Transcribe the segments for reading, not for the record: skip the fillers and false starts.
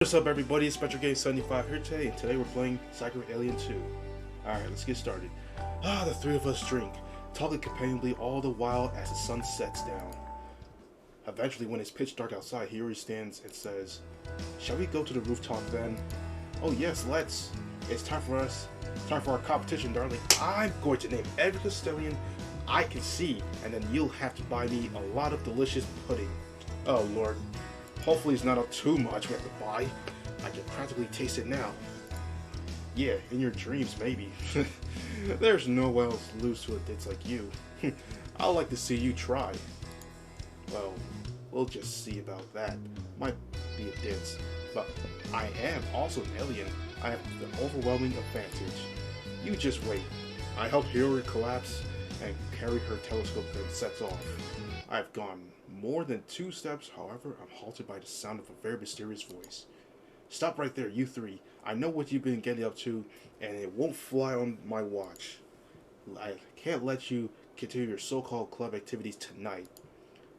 What's up everybody, it's SpectralGame75 here today, and today we're playing Sakura Alien 2. Alright, let's get started. The three of us drink, talking companionably all the while as the sun sets down. Eventually, when it's pitch dark outside, Hiyori stands and says, "Shall we go to the rooftop then?" "Oh yes, let's. It's time for our competition, darling. I'm going to name every Castellian I can see, and then you'll have to buy me a lot of delicious pudding." Oh lord. Hopefully it's not too much we have to buy. I can practically taste it now. Yeah, in your dreams maybe. There's no one else to lose to a ditz like you. I'd like to see you try. Well, we'll just see about that. Might be a ditz, but I am also an alien. I have the overwhelming advantage. You just wait. I help Hiyori collapse and carry her telescope that sets off. I've gone more than 2 steps, however, I'm halted by the sound of a very mysterious voice. "Stop right there, you three. I know what you've been getting up to, and it won't fly on my watch. I can't let you continue your so-called club activities tonight."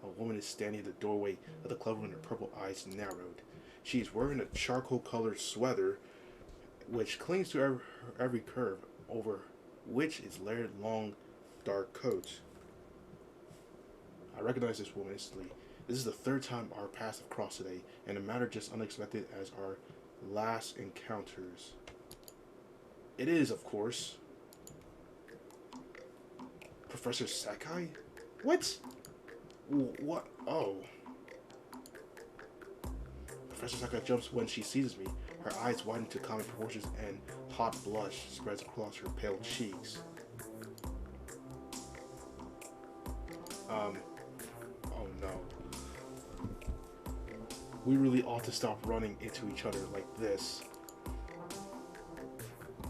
A woman is standing at the doorway of the club and her purple eyes narrowed. She is wearing a charcoal-colored sweater, which clings to every curve, over which is layered long, dark coat. I recognize this woman instantly. This is the 3rd time our paths have crossed today, and a matter just unexpected as our last encounters. It is, of course, Professor Sakai? What? What? Oh. Professor Sakai jumps when she sees me. Her eyes widen to comic proportions and hot blush spreads across her pale cheeks. Oh no. We really ought to stop running into each other like this.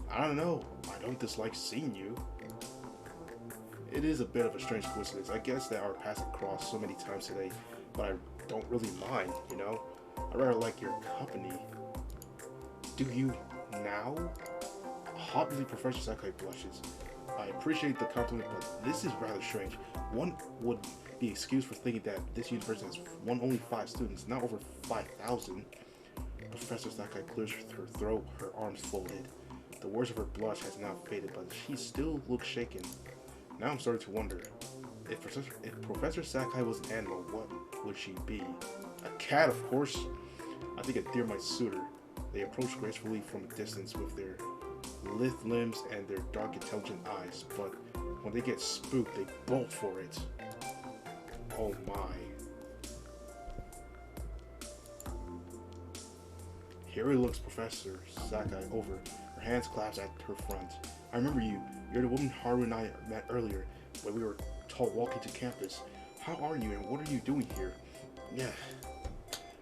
I don't know. I don't dislike seeing you. It is a bit of a strange coincidence. I guess that our paths have crossed so many times today, but I don't really mind, you know? I rather like your company. Do you now? Hotly, Professor Sakai blushes. I appreciate the compliment, but this is rather strange. One would be excused for thinking that this university has only 5 students, not over 5,000. Professor Sakai clears her throat, her arms folded. The worst of her blush has now faded, but she still looks shaken. Now I'm starting to wonder, if Professor Sakai was an animal, what would she be? A cat, of course. I think a deer might suit her. They approach gracefully from a distance with their lithe limbs and their dark, intelligent eyes, but when they get spooked, they bolt for it. Oh my. Hiyori looks Professor Sakai over, her hands clasped at her front. "I remember you. You're the woman Haru and I met earlier when we were walking to campus. How are you and what are you doing here?" "Yeah."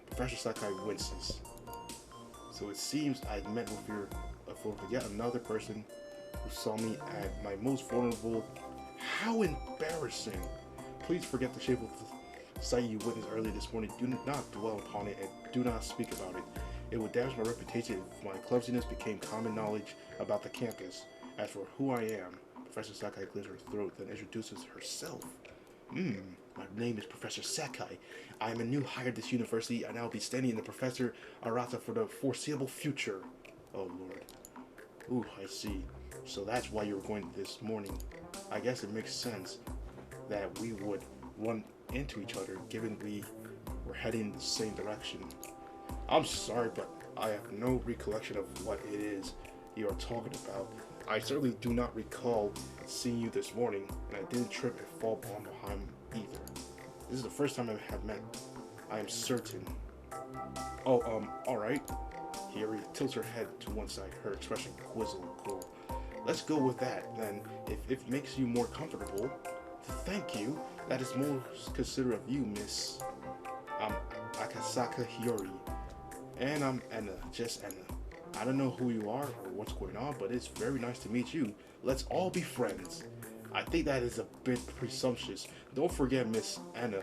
Professor Sakai winces. "So it seems I met with yet another person who saw me at my most vulnerable." How embarrassing. Please forget the shameful sight you witnessed earlier this morning. Do not dwell upon it and do not speak about it. It would damage my reputation if my clumsiness became common knowledge about the campus. As for who I am," Professor Sakai clears her throat, then introduces herself. My name is Professor Sakai. I am a new hire at this university, and I will be standing in the Professor Arata for the foreseeable future." Oh lord. Ooh, I see. So that's why you were going this morning. I guess it makes sense that we would run into each other, given we were heading in the same direction. I'm sorry, but I have no recollection of what it is you are talking about. I certainly do not recall seeing you this morning, and I didn't trip and fall behind either. This is the first time I have met. I am certain. Oh, alright. Hiyori tilts her head to one side, her expression quizzical. "Let's go with that, then, if it makes you more comfortable." "Thank you. That is most considerate of you, Miss Akasaka Hiyori. And I'm Anna, just Anna. I don't know who you are or what's going on, but it's very nice to meet you. Let's all be friends." I think that is a bit presumptuous. Don't forget, Miss Anna,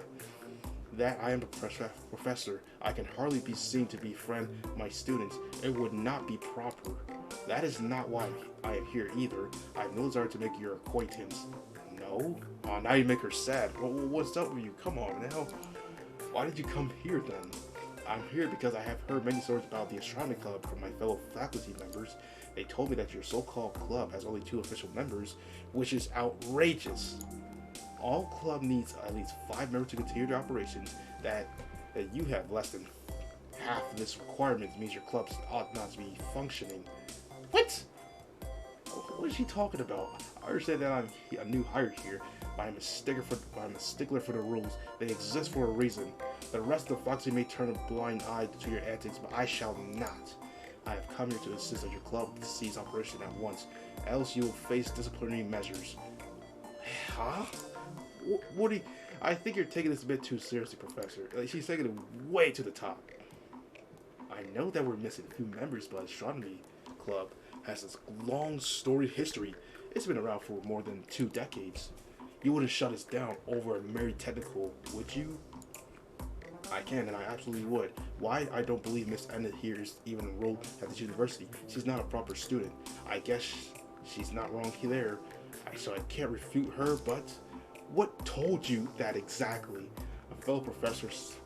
that I am a professor. I can hardly be seen to befriend my students. It would not be proper. That is not why I am here either. I have no desire to make your acquaintance. No? Now you make her sad. What's up with you? Come on now. Why did you come here then? I'm here because I have heard many stories about the astronomy club from my fellow faculty members. They told me that your so-called club has only 2 official members, which is outrageous. All club needs at least 5 members to continue their operations. That you have less than half of this requirement means your clubs ought not to be functioning. What? What is she talking about? I understand that I'm a new hire here, but I'm a stickler for the rules. They exist for a reason. The rest of the faculty may turn a blind eye to your antics, but I shall not. I have come here to insist that your club cease operation at once, else you will face disciplinary measures. Huh? What do you... I think you're taking this a bit too seriously, Professor. Like, she's taking it way to the top. I know that we're missing a few members, but Astronomy Club has this long storied history. It's been around for more than 2 decades. You wouldn't shut us down over a mere technical, would you? I can, and I absolutely would. Why? I don't believe Miss Enna here is even enrolled at this university. She's not a proper student. I guess she's not wrong there, so I can't refute her, but what told you that exactly? Fellow professors,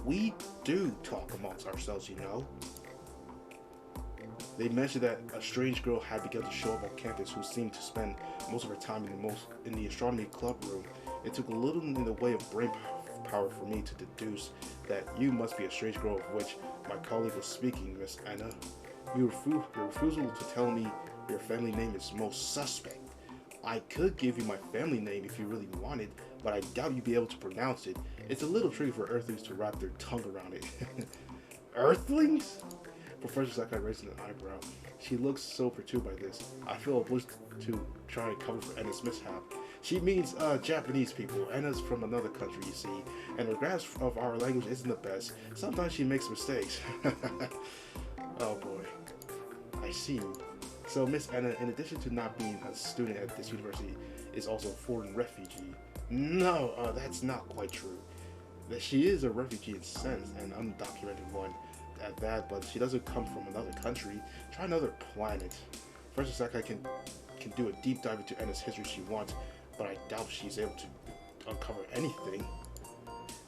we do talk amongst ourselves, you know. They mentioned that a strange girl had begun to show up on campus who seemed to spend most of her time in the astronomy club room. It took a little in the way of brain power for me to deduce that you must be a strange girl of which my colleague was speaking, Miss Anna. Your refusal to tell me your family name is most suspect. I could give you my family name if you really wanted, but I doubt you'd be able to pronounce it. It's a little tricky for Earthlings to wrap their tongue around it. Earthlings? Professor Sakai raised an eyebrow. She looks so perturbed by this. I feel obliged to try and cover for Anna's mishap. She means Japanese people. Anna's from another country, you see, and her grasp of our language isn't the best. Sometimes she makes mistakes. Oh boy. I see. So Miss Anna, in addition to not being a student at this university, is also a foreign refugee. No, that's not quite true. That she is a refugee in a sense, an undocumented one at that, but she doesn't come from another country. Try another planet. Professor Sakai can do a deep dive into Anna's history if she wants, but I doubt she's able to uncover anything.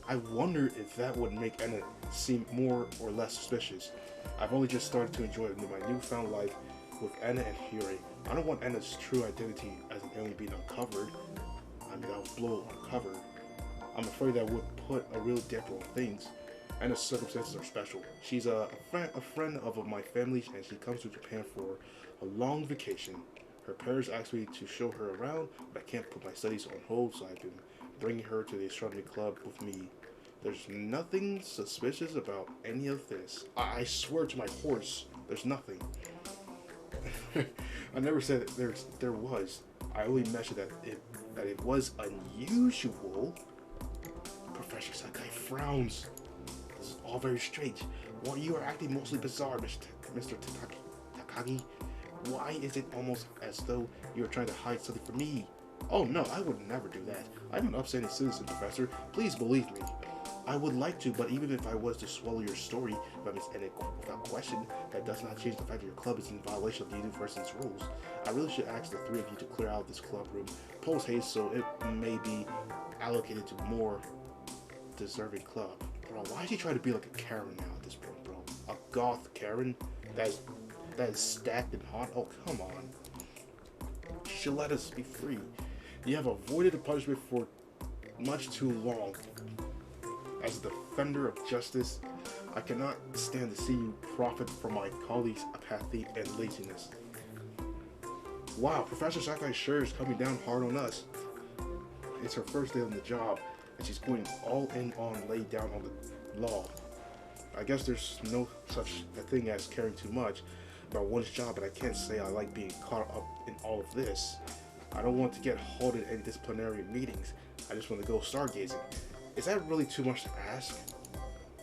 I wonder if that would make Anna seem more or less suspicious. I've only just started to enjoy my newfound life with Anna and Hiri. I don't want Anna's true identity as an alien being uncovered. I mean, that would blow uncovered. I'm afraid that would put a real damper on things. Anna's circumstances are special. She's a friend of my family, and she comes to Japan for a long vacation. Her parents asked me to show her around, but I can't put my studies on hold, so I've been bringing her to the astronomy club with me. There's nothing suspicious about any of this. I swear to my horse, there's nothing. I never said there was. I only mentioned that it was unusual. Professor Sakai frowns. This is all very strange. Well, you are acting mostly bizarre, Mr. Takagi. Why is it almost as though you are trying to hide something from me? Oh no, I would never do that. I'm an upstanding citizen, Professor. Please believe me. I would like to, but even if I was to swallow your story about Miss Enna without question, that does not change the fact that your club is in violation of the university's rules. I really should ask the 3 of you to clear out this club room post haste so it may be allocated to more deserving club. Bro, why is he trying to be like a Karen now at this point, bro? A goth Karen that is stacked and hot? Oh, come on. You should let us be free. You have avoided the punishment for much too long. As a defender of justice, I cannot stand to see you profit from my colleagues' apathy and laziness. Wow, Professor Sakai sure is coming down hard on us. It's her first day on the job, and she's going all in on lay down on the law. I guess there's no such a thing as caring too much about one's job, but I can't say I like being caught up in all of this. I don't want to get hauled at any disciplinary meetings. I just want to go stargazing. Is that really too much to ask?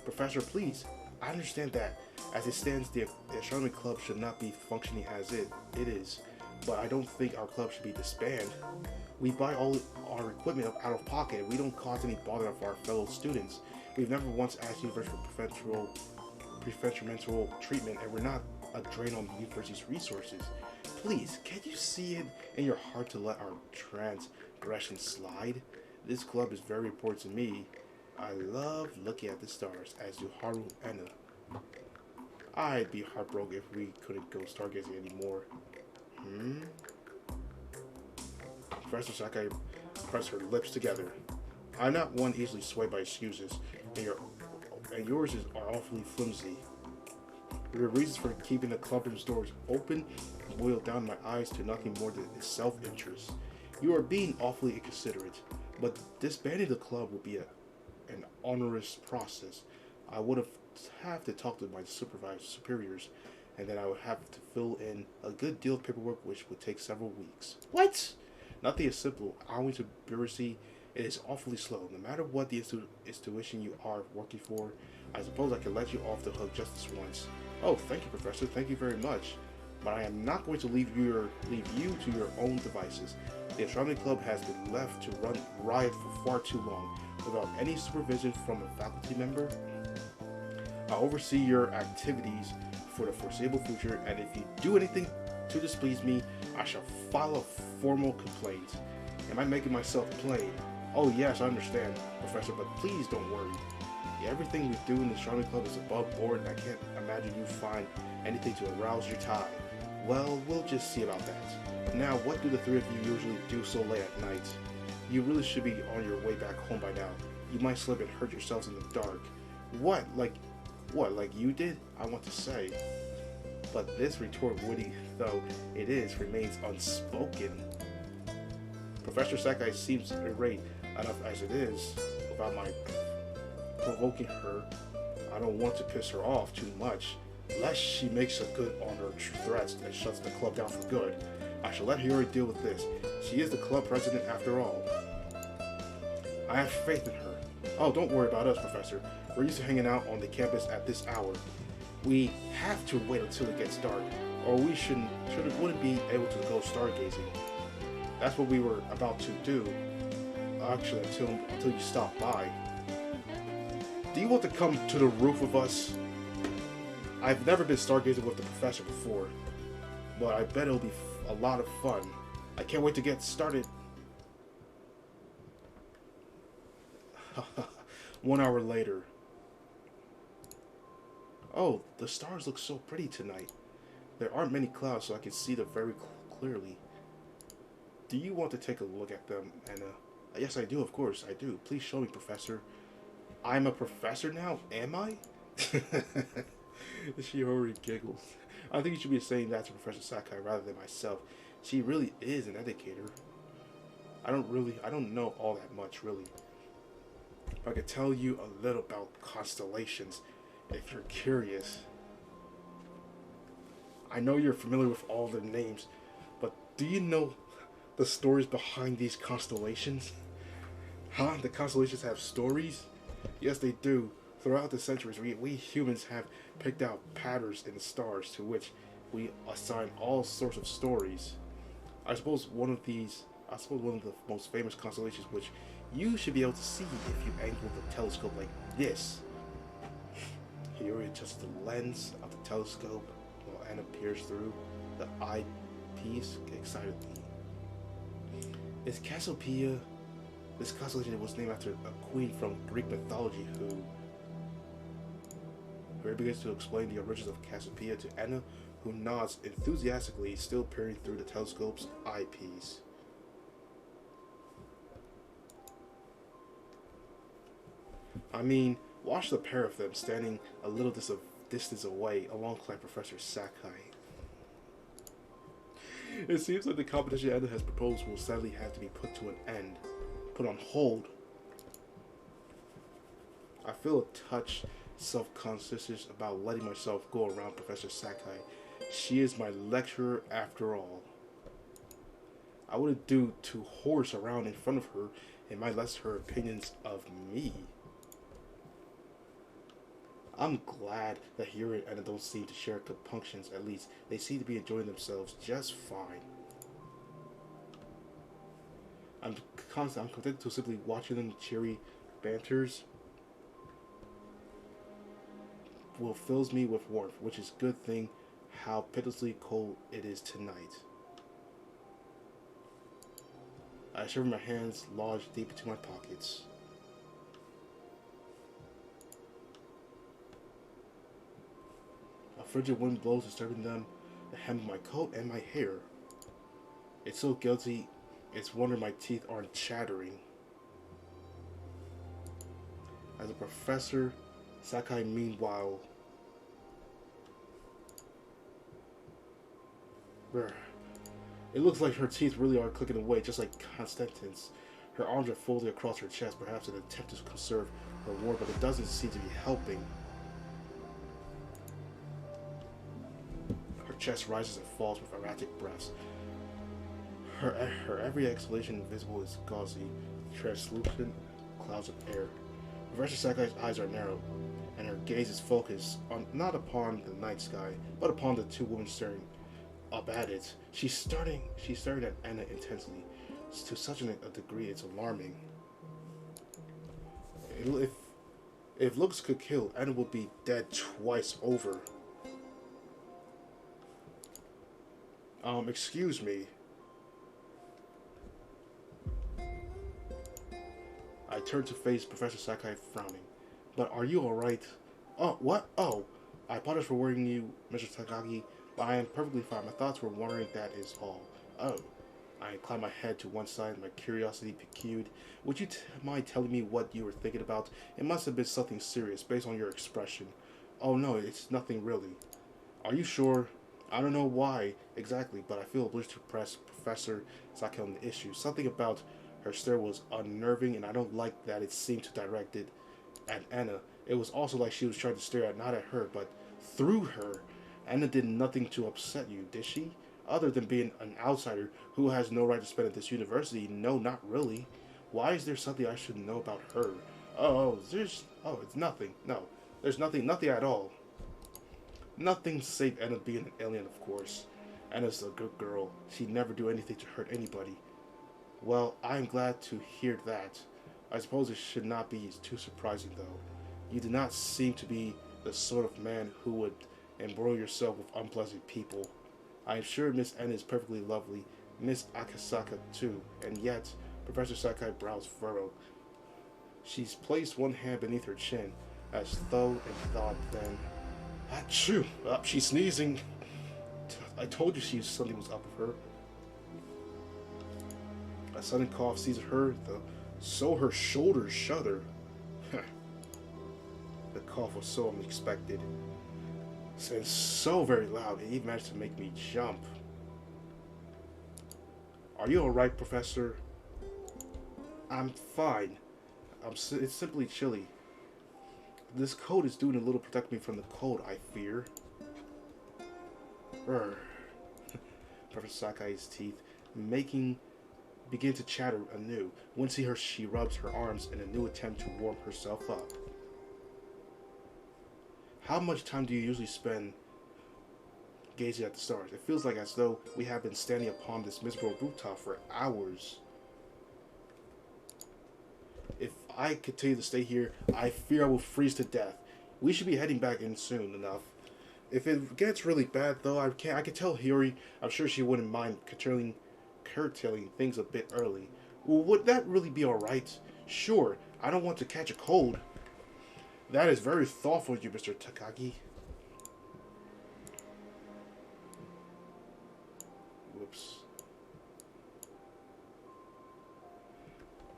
Professor, please. I understand that. As it stands, the astronomy club should not be functioning as it is. But I don't think our club should be disbanded. We buy all our equipment out of pocket. We don't cause any bother of our fellow students. We've never once asked you for preferential treatment, and we're not a drain on the university's resources. Please, can't you see it in your heart to let our transgression slide? This club is very important to me. I love looking at the stars, as do Haru and Anna. I'd be heartbroken if we couldn't go stargazing anymore. Hmm? Professor Sakai pressed her lips together. I'm not one easily swayed by excuses, and yours are awfully flimsy. Your reasons for keeping the clubroom's doors open boiled down my eyes to nothing more than self-interest. You are being awfully inconsiderate, but disbanding the club would be an onerous process. I would have to talk to my supervisors, superiors, and then I would have to fill in a good deal of paperwork, which would take several weeks. What? Nothing is simple. Owing to bureaucracy, it is awfully slow. No matter what the institution you are working for, I suppose I can let you off the hook just this once. Oh, thank you, Professor. Thank you very much. But I am not going to leave you to your own devices. The astronomy club has been left to run riot for far too long, without any supervision from a faculty member. I oversee your activities for the foreseeable future, and if you do anything to displease me, I shall file a formal complaint. Am I making myself plain? Oh yes, I understand, Professor, but please don't worry. Everything we do in the astronomy club is above board, and I can't imagine you find anything to arouse your tie. Well, we'll just see about that. Now, what do the three of you usually do so late at night? You really should be on your way back home by now. You might slip and hurt yourselves in the dark. What, like you did? I want to say. But this retort, witty though it is, remains unspoken. Professor Sakai seems irate enough as it is, about my provoking her. I don't want to piss her off too much, lest she makes a good on her threats and shuts the club down for good. I shall let Hiyori deal with this. She is the club president after all. I have faith in her. Oh, don't worry about us, Professor. We're used to hanging out on the campus at this hour. We have to wait until it gets dark, or we wouldn't be able to go stargazing. That's what we were about to do. Actually, until you stop by. Do you want to come to the roof with us? I've never been stargazing with the professor before, but I bet it'll be a lot of fun. I can't wait to get started. 1 hour later. Oh, the stars look so pretty tonight. There aren't many clouds, so I can see them very clearly. Do you want to take a look at them, Anna? Yes, I do, of course, I do. Please show me, Professor. I'm a professor now, am I? Shiori giggles. I think you should be saying that to Professor Sakai rather than myself. She really is an educator. I don't know all that much, really. But I could tell you a little about constellations, if you're curious. I know you're familiar with all their names, but do you know the stories behind these constellations? Huh? The constellations have stories? Yes, they do. Throughout the centuries, we humans have picked out patterns in the stars to which we assign all sorts of stories. I suppose one of the most famous constellations, which you should be able to see if you angle the telescope like this. Here we adjust the lens of the telescope while Anna peers through the eyepiece excitedly. Is Cassiopeia? This constellation was named after a queen from Greek mythology who begins to explain the origins of Cassiopeia to Anna, who nods enthusiastically, still peering through the telescope's eyepiece. I mean, watch the pair of them standing a little distance away alongside Professor Sakai. It seems like the competition Anna has proposed will sadly have to be put on hold. I feel a touch self-conscious about letting myself go around Professor Sakai. She is my lecturer after all. I wouldn't do to horse around in front of her and might lessen her opinions of me. I'm glad that Hiro and Anna don't seem to share compunctions. At least they seem to be enjoying themselves just fine. I'm content to simply watching them cheery banters will fills me with warmth, which is a good thing. How pitilessly cold it is tonight. I shiver, my hands lodged deep into my pockets. frigid wind blows, disturbing them, the hem of my coat and my hair. It's so guilty, it's wonder my teeth aren't chattering. As a professor, Sakai meanwhile... It looks like her teeth really are clicking away, just like Constantine's. Her arms are folded across her chest, perhaps in an attempt to conserve her warmth, but it doesn't seem to be helping. Her chest rises and falls with erratic breaths. Her every exhalation visible is gauzy, translucent clouds of air. Professor Sakai's eyes are narrow, and her gaze is focused on not upon the night sky, but upon the two women staring up at it. She's staring at Anna intensely, to such a degree it's alarming. If looks could kill, Anna would be dead twice over. Excuse me. I turned to face Professor Sakai, frowning. But are you alright? Oh, what? Oh, I apologize for worrying you, Mr. Takagi, but I am perfectly fine. My thoughts were wandering, that is all. Oh. I inclined my head to one side, my curiosity piqued. Would you mind telling me what you were thinking about? It must have been something serious, based on your expression. Oh no, it's nothing really. Are you sure? I don't know why exactly, but I feel obliged to press Professor Sakai on the issue. Something about her stare was unnerving, and I don't like that it seemed to direct it at Anna. It was also like she was trying to stare at not at her, but through her. Anna did nothing to upset you, did she? Other than being an outsider who has no right to spend at this university? No, not really. Why is there something I should know about her? It's nothing. No, there's nothing at all. Nothing save Anna being an alien, of course. Anna's a good girl. She'd never do anything to hurt anybody. Well, I'm glad to hear that. I suppose it should not be too surprising, though. You do not seem to be the sort of man who would embroil yourself with unpleasant people. I am sure Miss Anna is perfectly lovely, Miss Akasaka too, and yet, Professor Sakai brows furrowed. She's placed one hand beneath her chin, as though in thought, then... Achoo! She's sneezing. I told you something was up with her. A sudden cough seized her, so her shoulders shuddered. The cough was so unexpected, and so very loud, it even managed to make me jump. Are you alright, Professor? I'm fine. It's simply chilly. This coat is doing a little to protect me from the cold, I fear. Professor Sakai's teeth begin to chatter anew. When see her, she rubs her arms in a new attempt to warm herself up. How much time do you usually spend gazing at the stars? It feels like as though we have been standing upon this miserable rooftop for hours. If I continue to stay here, I fear I will freeze to death. We should be heading back in soon enough. If it gets really bad, though, I can tell Hiyori. I'm sure she wouldn't mind curtailing things a bit early. Would that really be alright? Sure, I don't want to catch a cold. That is very thoughtful of you, Mr. Takagi. Whoops.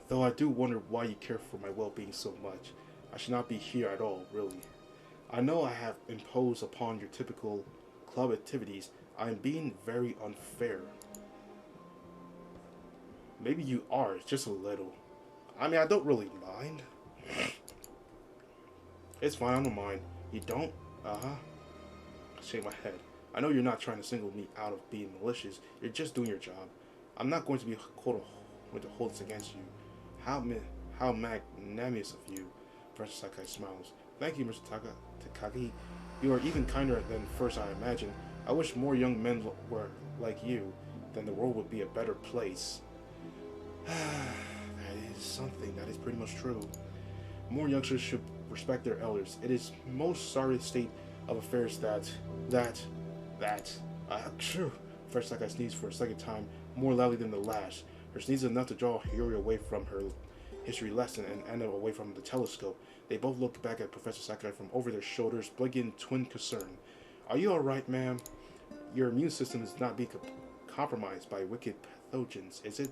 Though I do wonder why you care for my well-being so much. I should not be here at all, really. I know I have imposed upon your typical club activities. I am being very unfair. Maybe you are, just a little. I mean, I don't really mind. It's fine, I don't mind. You don't? Uh-huh. I shake my head. I know you're not trying to single me out of being malicious. You're just doing your job. I'm not going to be going to hold this against you. How magnanimous of you. Professor Sakai smiles. Thank you, Mr. Takagi. You are even kinder than first I imagined. I wish more young men were like you. Then the world would be a better place. That is something. That is pretty much true. More youngsters should respect their elders. It is most sorry state of affairs true. First, like I sneezed for a second time, more loudly than the last. Her sneeze is enough to draw Hiyori away from her history lesson and Anna away from the telescope. They both look back at Professor Sakai from over their shoulders, blinking in twin concern. Are you alright, ma'am? Your immune system is not being compromised by wicked pathogens, is it?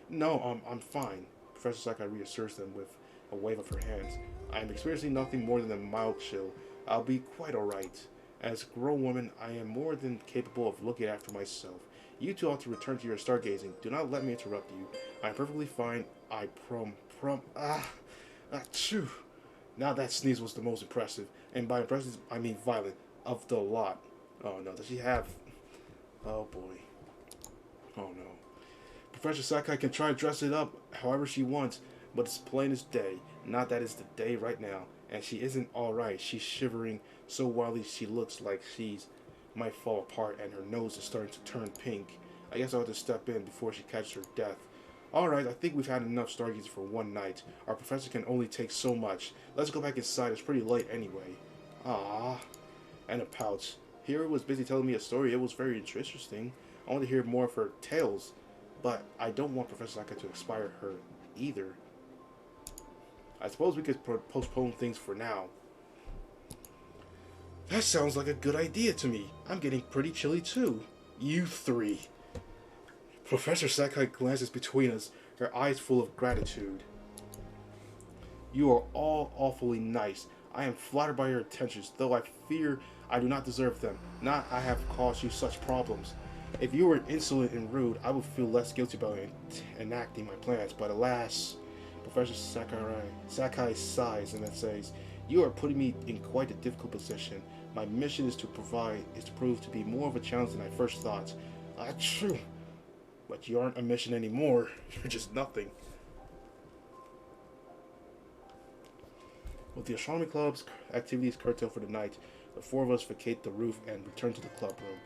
No, I'm fine. Professor Sakai reassures them with a wave of her hands. I am experiencing nothing more than a mild chill. I'll be quite alright. As a grown woman, I am more than capable of looking after myself. You two ought to return to your stargazing. Do not let me interrupt you. I am perfectly fine. I achoo. Now that sneeze was the most impressive, and by impressive I mean violent, of the lot. Oh no, does she have... Oh boy. Oh no. Professor Sakai can try to dress it up however she wants, but it's plain as day. Not that it's the day right now, and she isn't alright. She's shivering so wildly she looks like she's might fall apart, and her nose is starting to turn pink. I guess I'll have to step in before she catches her death. Alright, I think we've had enough stargazing for one night. Our professor can only take so much. Let's go back inside. It's pretty late anyway. Ah, and a pouch. Hiro was busy telling me a story. It was very interesting. I want to hear more of her tales, but I don't want Professor Saka to inspire her either. I suppose we could postpone things for now. That sounds like a good idea to me. I'm getting pretty chilly too. You three. Professor Sakai glances between us, her eyes full of gratitude. You are all awfully nice. I am flattered by your attentions, though I fear I do not deserve them. Not I have caused you such problems. If you were insolent and rude, I would feel less guilty about enacting my plans, but alas... Professor Sakai sighs and then says, "You are putting me in quite a difficult position. My mission is to prove to be more of a challenge than I first thought." True. But you aren't a mission anymore. You're just nothing. With the astronomy club's activities curtailed for the night, the four of us vacate the roof and return to the club room.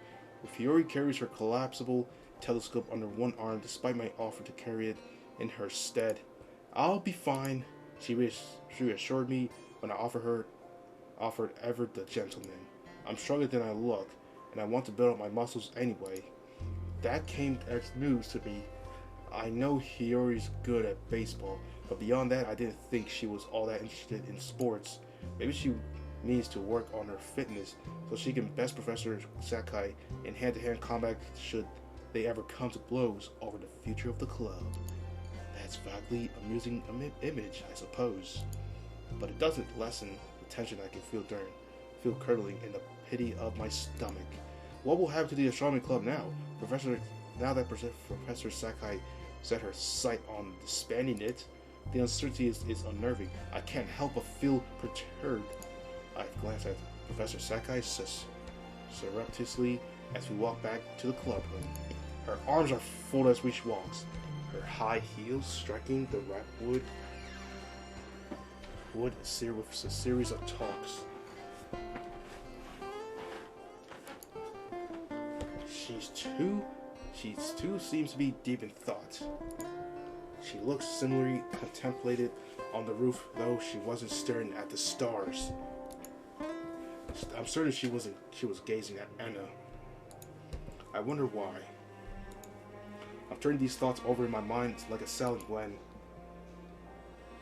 Fiori carries her collapsible telescope under one arm despite my offer to carry it in her stead. "I'll be fine," she reassured me when I offered ever the gentleman. "I'm stronger than I look, and I want to build up my muscles anyway." That came as news to me. I know Hiyori's good at baseball, but beyond that, I didn't think she was all that interested in sports. Maybe she needs to work on her fitness so she can best Professor Sakai in hand-to-hand combat should they ever come to blows over the future of the club. That's vaguely amusing image, I suppose. But it doesn't lessen the tension I can feel curdling in the pity of my stomach. What will happen to the astronomy club now? Now that Professor Sakai set her sight on disbanding it, the uncertainty is unnerving. I can't help but feel perturbed. I glance at Professor Sakai surreptitiously as we walk back to the club room. Her arms are folded as she walks, her high heels striking the wrapped wood with a series of talks. She too seems to be deep in thought. She looks similarly contemplated on the roof, though she wasn't staring at the stars. I'm certain she was gazing at Anna. I wonder why. I'm turning these thoughts over in my mind like a salad when...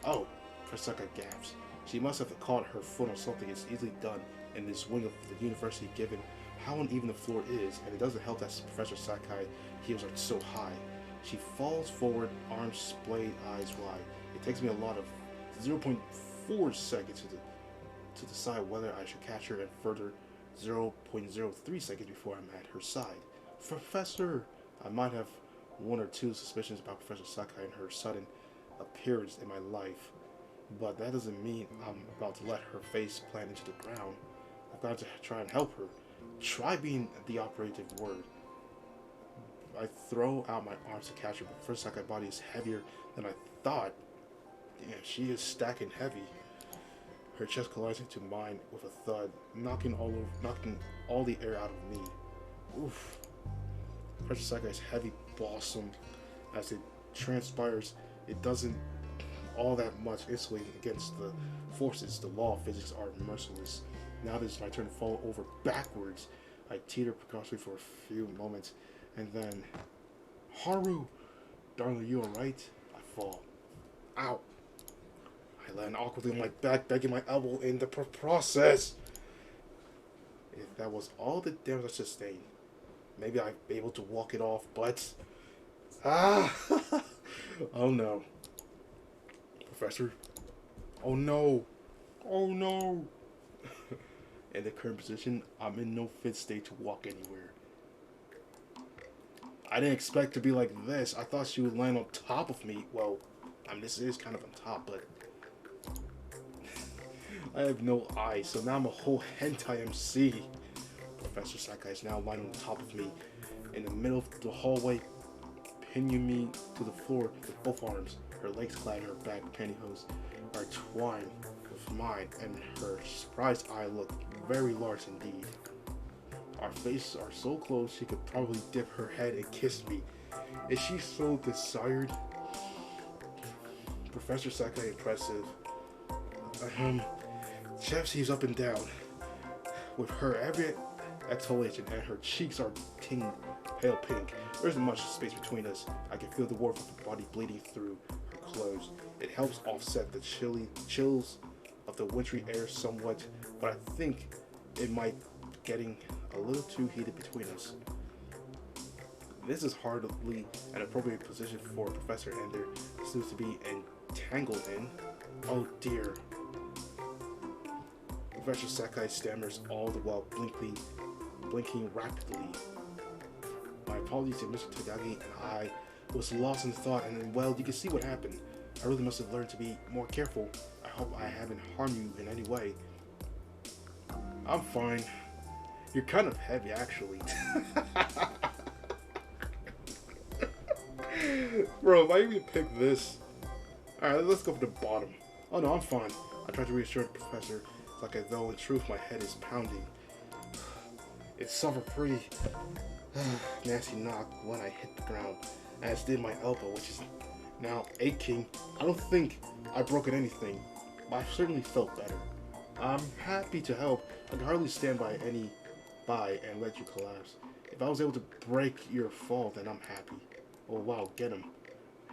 Oh, Prasaka gasps. She must have caught her foot on something. It's easily done in this wing of the university given how uneven the floor is, and it doesn't help that Professor Sakai heels are so high. She falls forward, arms splayed, eyes wide. It takes me a lot of 0.4 seconds to decide whether I should catch her, and further 0.03 seconds before I'm at her side. Professor! I might have one or two suspicions about Professor Sakai and her sudden appearance in my life, but that doesn't mean I'm about to let her face plant into the ground. I've got to try and help her. Try being the operative word. I throw out my arms to catch her, but Professor Sakai's body is heavier than I thought. Damn, she is stacking heavy. Her chest collides into mine with a thud, knocking all the air out of me. Oof. Professor Sakai's heavy balsam, as it transpires, it doesn't all that much insulating against the forces. The law of physics are merciless. Now it is my turn to fall over backwards. I teeter precautiously for a few moments, and then... Haru! Darling, you alright? I fall. Ow! I land awkwardly on my back, begging my elbow in the process. If that was all the damage I sustained, maybe I'd be able to walk it off, but... Ah! Oh no. Professor? Oh no! Oh no! In the current position, I'm in no fit state to walk anywhere. I didn't expect to be like this. I thought she would land on top of me. Well, I mean, this is kind of on top, but... I have no eyes, so now I'm a whole hentai MC. Professor Sakai is now lying on top of me, in the middle of the hallway, pinning me to the floor with both arms. Her legs clad in her back pantyhose are twined with mine, and her surprised eye looked very large indeed. Our faces are so close she could probably dip her head and kiss me. Is she so desired? Professor Sakai impressive. Chef sees up and down. With her every exhalation and her cheeks are pale pink. There isn't much space between us. I can feel the warmth of her body bleeding through her clothes. It helps offset the chills of the wintry air somewhat, but I think it might be getting a little too heated between us. This is hardly an appropriate position for a professor and their students to be entangled in. Oh dear. Professor Sakai stammers all the while blinking rapidly. My apologies to Mr. Tagagi, and I was lost in thought, and then, well, you can see what happened. I really must have learned to be more careful. I hope I haven't harmed you in any way. I'm fine. You're kind of heavy, actually. Bro, why even pick this? Alright, let's go for the bottom. Oh no, I'm fine. I tried to reassure the professor. It's like as though in truth my head is pounding. It suffered pretty nasty knock when I hit the ground, as did my elbow, which is now aching. I don't think I've broken anything, but I certainly felt better. I'm happy to help. I can hardly stand by and let you collapse. If I was able to break your fall, then I'm happy. Oh wow, get him.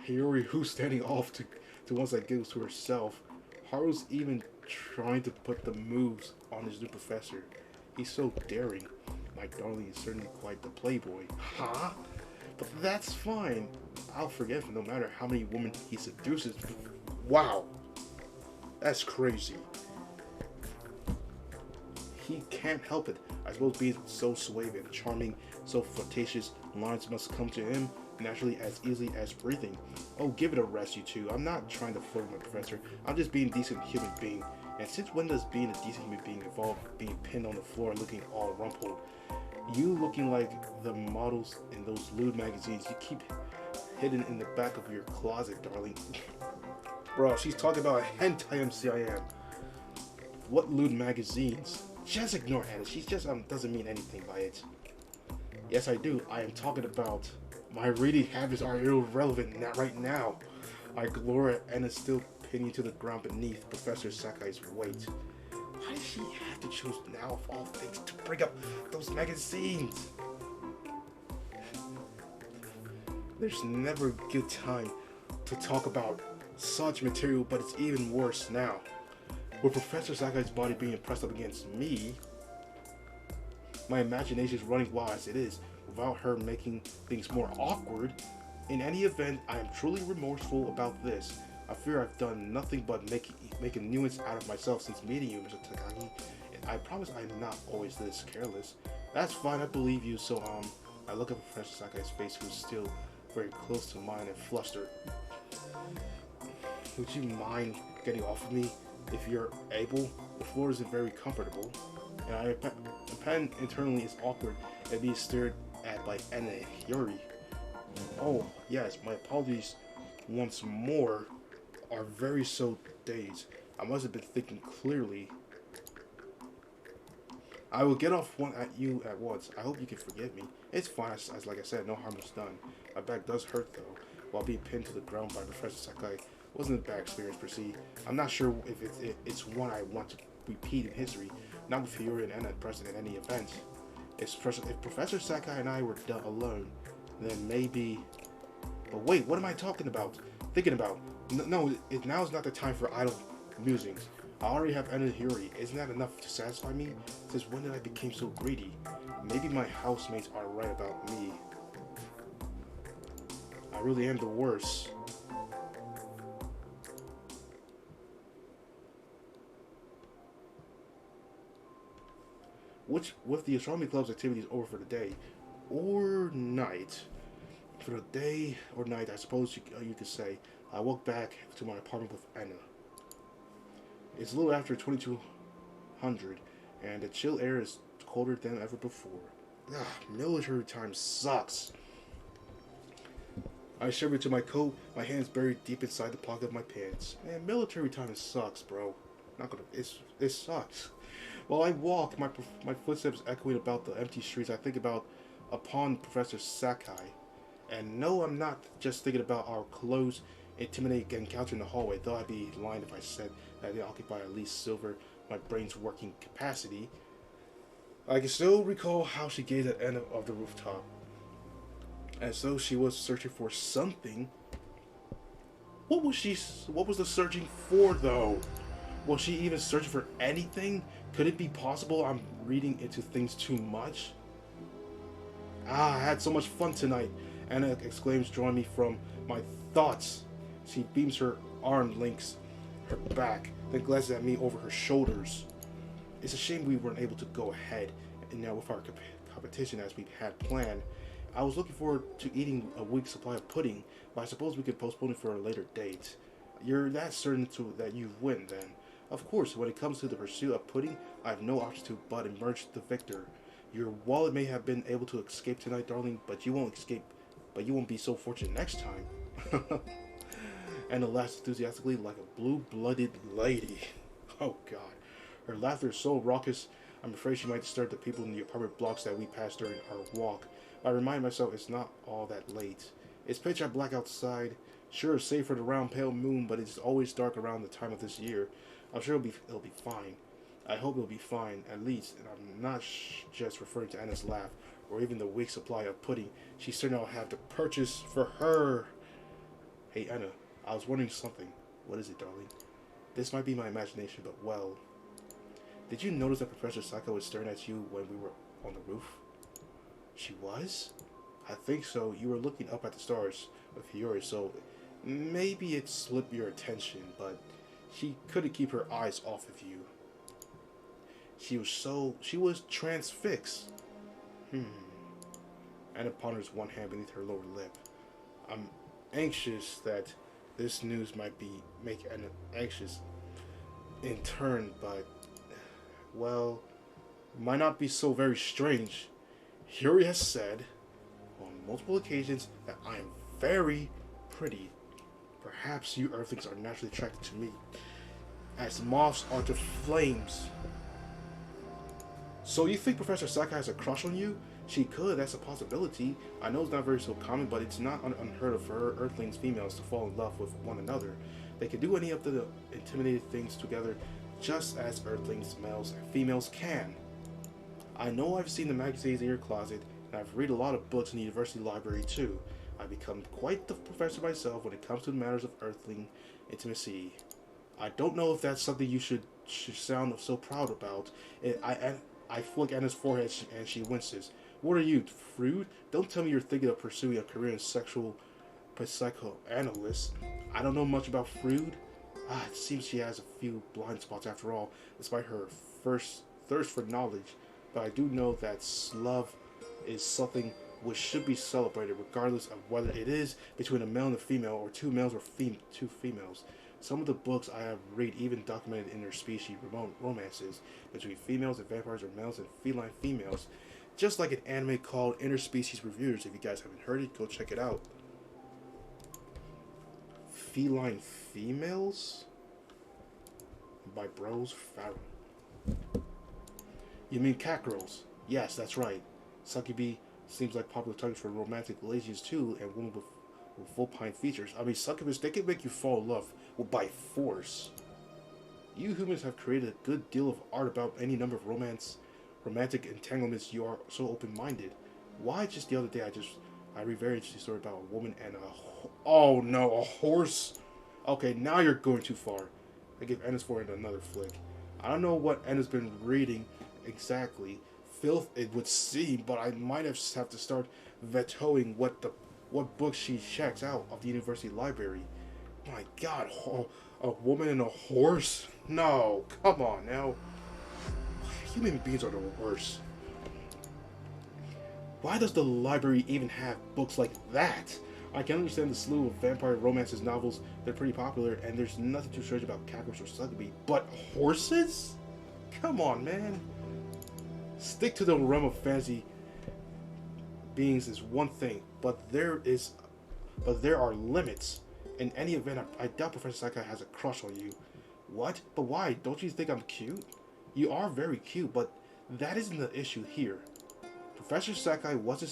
Hiyori, who's standing off to one side, giggles to herself. Haru's even trying to put the moves on his new professor. He's so daring. My darling is certainly quite the playboy. Huh? But that's fine. I'll forgive him no matter how many women he seduces. Wow. That's crazy. He can't help it. I suppose being so suave and charming, so flirtatious, lines must come to him naturally as easily as breathing. Oh, give it a rest, you two. I'm not trying to flirt with my professor. I'm just being a decent human being. And since when does being a decent human being involve being pinned on the floor looking all rumpled? You looking like the models in those lewd magazines you keep hidden in the back of your closet, darling. Bro, she's talking about a hentai MC I am. What lewd magazines? Just ignore Anna. She just doesn't mean anything by it. Yes, I do. I am talking about my reading habits are irrelevant right now. I glory and is still pinning to the ground beneath Professor Sakai's weight. Why does she have to choose now of all things to bring up those magazines? There's never a good time to talk about such material, but it's even worse now. With Professor Sakai's body being pressed up against me, my imagination is running wild as it is, without her making things more awkward. In any event, I am truly remorseful about this. I fear I've done nothing but make a nuisance out of myself since meeting you, Mr. Takagi. And I promise I'm not always this careless. That's fine, I believe you. So, I look at Professor Sakai's face, who's still very close to mine, and flustered. Would you mind getting off of me if you're able? The floor isn't very comfortable, and I pen internally is awkward and being stared at by Anna and Hiyori. Oh, yes, my apologies once more are very so dazed. I must have been thinking clearly. I will get off one at you at once. I hope you can forgive me. It's fine, as like I said, no harm was done. My back does hurt though, while being pinned to the ground by Professor Sakai. Wasn't a bad experience per se. I'm not sure if it's one I want to repeat in history, not with Hiyori and Anna present in any event. If Professor Sakai and I were done alone, then maybe... But wait, what am I talking about? Thinking about? No, now is not the time for idle musings. I already have Anna Hiri. Isn't that enough to satisfy me? Since when did I become so greedy? Maybe my housemates are right about me. I really am the worst. Which, with the astronomy club's activities over for the day or night, for the day or night, I suppose you could say, I walked back to my apartment with Anna. It's a little after 2200, and the chill air is colder than ever before. Ugh, military time sucks. I shivered to my coat, my hands buried deep inside the pocket of my pants. Man, military time sucks, bro. Not gonna. It sucks. While I walk, my footsteps echoing about the empty streets, I think about upon Professor Sakai. And no, I'm not just thinking about our close, intimidating encounter in the hallway, though I'd be lying if I said that they occupy at least silver my brain's working capacity. I can still recall how she gazed at the end of the rooftop, as though she was searching for something. What was the searching for, though? Was she even searching for anything? Could it be possible I'm reading into things too much? Ah, I had so much fun tonight, Anna exclaims, drawing me from my thoughts. She beams her arm links her back, then glances at me over her shoulders. It's a shame we weren't able to go ahead and now with our competition as we had planned. I was looking forward to eating a week's supply of pudding, but I suppose we could postpone it for a later date. You're that certain that you win, then? Of course, when it comes to the pursuit of pudding, I have no option to but emerge the victor. Your wallet may have been able to escape tonight, darling, but you won't escape. But you won't be so fortunate next time. Anna laughs enthusiastically like a blue-blooded lady. Oh God, her laughter is so raucous. I'm afraid she might disturb the people in the apartment blocks that we passed during our walk. I remind myself it's not all that late. It's pitch black outside. Sure, save for the round pale moon, but it's always dark around the time of this year. I'm sure it'll be fine. I hope it'll be fine, at least, and I'm not just referring to Anna's laugh, or even the week's supply of pudding she certainly will have to purchase for her. Hey, Anna, I was wondering something. What is it, darling? This might be my imagination, but well... Did you notice that Professor Sakai was staring at you when we were on the roof? She was? I think so. You were looking up at the stars with Hiyori, so maybe it slipped your attention, but she couldn't keep her eyes off of you. She was transfixed. Anna ponders one hand beneath her lower lip. I'm anxious that this news might make Anna anxious in turn, but, well, might not be so very strange. Hiyori has said on multiple occasions that I am very pretty. Perhaps you Earthlings are naturally attracted to me, as moths are to flames. So you think Professor Sakai has a crush on you? She could, that's a possibility. I know it's not very so common, but it's not unheard of for her Earthlings females to fall in love with one another. They can do any of the intimidating things together, just as Earthlings males and females can. I know I've seen the magazines in your closet, and I've read a lot of books in the university library too. I've become quite the professor myself when it comes to the matters of Earthling intimacy. I don't know if that's something you should sound so proud about. I flick Anna's forehead and she winces. What are you, Freud? Don't tell me you're thinking of pursuing a career in sexual psychoanalyst. I don't know much about Freud. It seems she has a few blind spots after all, despite her first thirst for knowledge. But I do know that love is something which should be celebrated regardless of whether it is between a male and a female, or two males or two females. Some of the books I have read even documented interspecies romances between females and vampires, or males and feline females, just like an anime called Interspecies Reviewers. If you guys haven't heard it, go check it out. Feline Females by Bros Farrell. You mean cat girls? Yes, that's right. Succubi seems like popular targets for romantic ladies too, and women with vulpine features. I mean, succubus, they can make you fall in love by force. You humans have created a good deal of art about any number of romantic entanglements. You are so open-minded. Why, just the other day, I read very interesting story about a woman and oh no, a horse. Okay, now you're going too far. I give Enna's forehead another flick. I don't know what Enna's been reading exactly. Filth it would seem, but I might have to start vetoing what books she checks out of the university library. My God, a woman and a horse? No, come on now. Human beings are the worst. Why does the library even have books like that? I can understand the slew of vampire romances novels. They're pretty popular, and there's nothing too strange about Catfish or Slugby. But horses? Come on, man. Stick to the realm of fantasy beings is one thing, but there are limits. In any event, I doubt Professor Sakai has a crush on you. What? But why? Don't you think I'm cute? You are very cute, but that isn't the issue here. Professor Sakai wasn't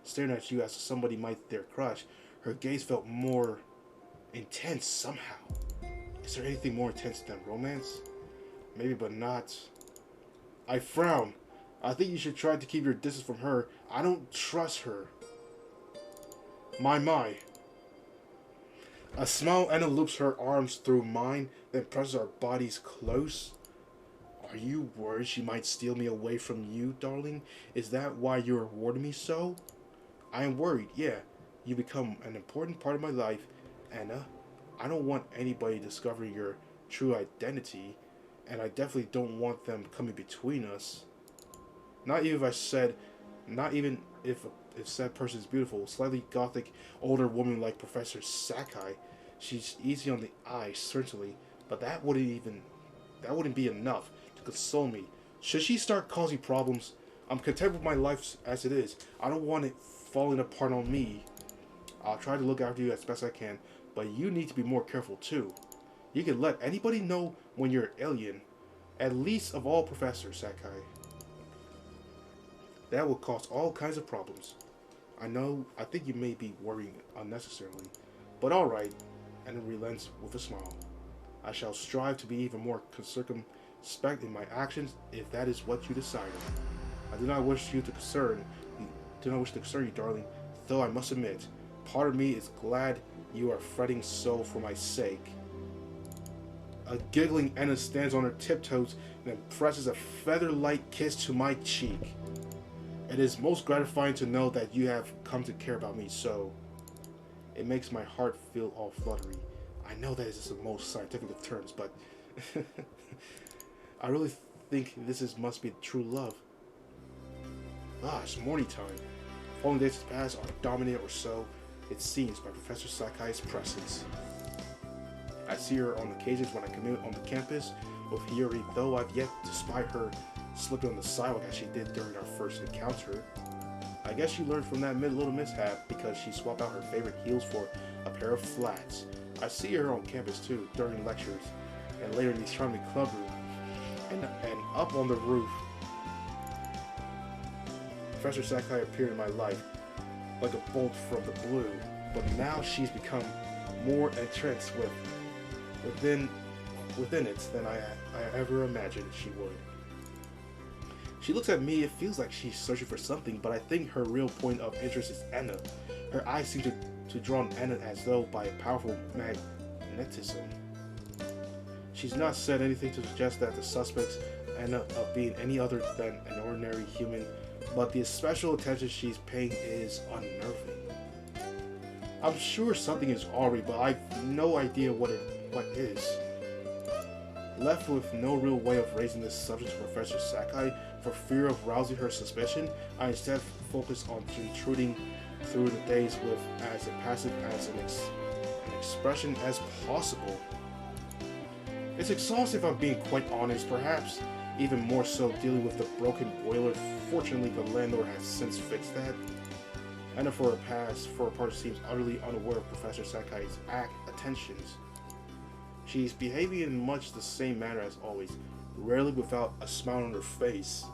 staring at you as somebody might their crush. Her gaze felt more intense somehow. Is there anything more intense than romance? Maybe, but not. I frown. I think you should try to keep your distance from her. I don't trust her. My. A smile, Anna loops her arms through mine, then presses our bodies close. Are you worried she might steal me away from you, darling? Is that why you're rewarding me so? I am worried, yeah. You become an important part of my life, Anna. I don't want anybody discovering your true identity, and I definitely don't want them coming between us. Not even if said person is beautiful, slightly gothic, older woman like Professor Sakai. She's easy on the eye, certainly, but that wouldn't be enough to console me. Should she start causing problems, I'm content with my life as it is. I don't want it falling apart on me. I'll try to look after you as best I can, but you need to be more careful too. You can let anybody know when you're an alien, at least of all Professor Sakai. That will cause all kinds of problems. I think you may be worrying unnecessarily, but alright, and it relents with a smile. I shall strive to be even more circumspect in my actions if that is what you decide. I do not wish to concern you, darling, though I must admit, part of me is glad you are fretting so for my sake. A giggling Anna stands on her tiptoes and then presses a feather-light kiss to my cheek. It is most gratifying to know that you have come to care about me so. It makes my heart feel all fluttery. I know that is the most scientific of terms, but I really think must be true love. It's morning time. Following days past are dominated or so, it seems, by Professor Sakai's presence. I see her on occasions when I commute on the campus with Hiyori, though I've yet to spy her slipping on the sidewalk as she did during our first encounter. I guess she learned from that little mishap because she swapped out her favorite heels for a pair of flats. I see her on campus too, during lectures, and later in the charming club room, and up on the roof. Professor Sakai appeared in my life like a bolt from the blue, but now she's become more entrenched within it than I ever imagined she would. She looks at me, it feels like she's searching for something, but I think her real point of interest is Anna. Her eyes seem to draw on Anna as though by a powerful magnetism. She's not said anything to suggest that the suspects Anna of being any other than an ordinary human, but the special attention she's paying is unnerving. I'm sure something is awry, but I've no idea what is. Left with no real way of raising this subject to Professor Sakai, for fear of rousing her suspicion, I instead focus on intruding through the days with as passive as an expression as possible. It's exhaustive if I'm being quite honest, perhaps even more so dealing with the broken boiler. Fortunately, the landlord has since fixed that. Anna, for a part, seems utterly unaware of Professor Sakai's attentions. She's behaving in much the same manner as always, rarely without a smile on her face.